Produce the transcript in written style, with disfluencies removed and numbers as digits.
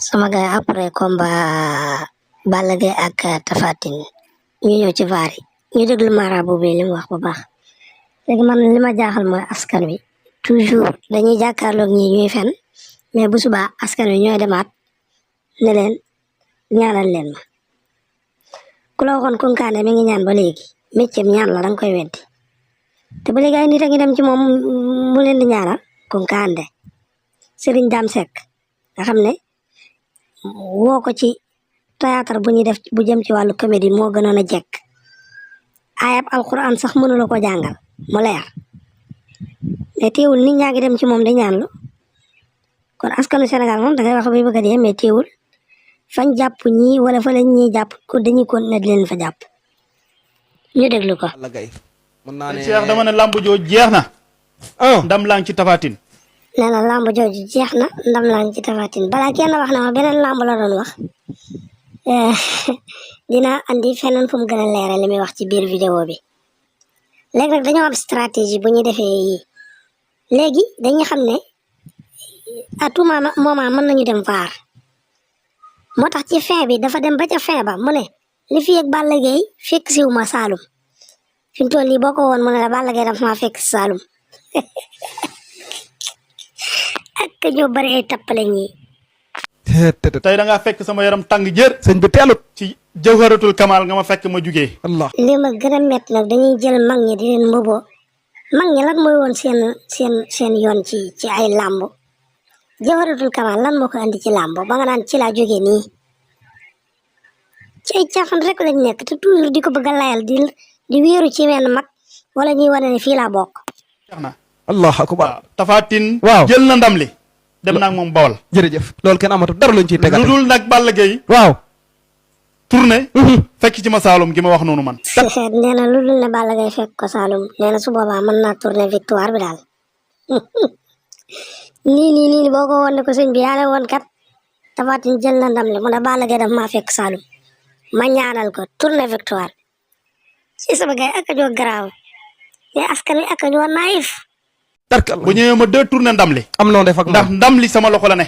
sama gars après combat Balla Gaye ak Tapha Tine ñu ñëw ci vaar yi ñu déglu marabout bi li mu wax bu baax léegi man li ma jaaxal mooy askan wi toujours dañuy jàkkaarloog ñi ñuy fen mais bu subaa askan wi ñooy demaat ne leen ñaanal leen ma ku la waxoon Kounkandé mi ngi ñaan ba léegi métier ñaan la danga koy weddi te ba léegi ay nit a ngi dem ci moom mu leen di ñaanal Kounkandé Serigne Dame Seck nga xam ne woo ko ci théâtre bu ñuy def bu jëm ci wàllu comédie moo gënoon a jekk ayab alquran sax mënu la ko jàngal mu leer mais teewul nit ñaa ngi dem ci moom di ñaanlu kon askanu Sénégal moom dangay wax bay bëgg a dee mais teewul fañ jàpp ñii wala fa lañ ñii jàpp ko dañuy continuer di leen fa jàpp ñu déglu ko. mën naa ne Cheikh dama ne lamb joo jeex na. ndam laa ngi ci Tapha Tine. nee na lamb jooju jeex na ndam laa ngi ci Tapha Tine balaa kenn wax na ma beneen lamb la doon wax dina andi feneen fu mu gën a leeral li muy wax ci biir vidéo bi léegi nag dañoo am stratégie bu ñu defee yii léegi dañuy xam ne à tout moment mën nañu dem vaar moo tax ci fin bi dafa dem ba ca fin ba mu ne li fi yegg Balla Gaye fekk siwu ma Saalum fi mu toll nii boo ko woon mu ne la Balla Gaye dafa maa fekk Saalum ak ñoo bari ay tappale ñi tey da ngaa fekk sama yaram tàng jër. sëñ bi teelut ci jawharatul kamal nga ma fekk ma jugee. Allah li ma gën a métti nag dañuy jël mag ñi di leen mboboo mag ñi lan mooy woon seen yoon ci ay làmb jawharatul kamal lan moo ko andi ci làmb ba nga naan ci laa jógee nii ci ay caaxaan rek lañ nekk te toujours di ko bëgg a layal di wéeru ci wenn mag wala ñuy wane ne fii laa bokk. Allah akbar Tapha Tine. waaw jël na ndam li. dem naa ak moom Bawol. jërëjëf loolu kenn amatu dara luñ ciy tegaat. lu dul nag Balla Gaye. waaw. tourné. fekk ci ma Saalum gi ma wax noonu man. nee na lu dul ne Balla Gaye fekk ko Saalum nee na su boobaa mën naa tourné victoire bi daal nii boo ko woon ne ko sëñ bi yaa ne woon kat Tapha Tine jël na ndam li mu ne Balla Gaye daf maa fekk Saalum ma ñaanal ko tourné victoire ci sama gars yi ak a joo garaaw mais askan wi ak a ñoo naïf. bu ñëwee ma deux tourné ndam li. am noo def ak ndax ndam li sama loxo la ne.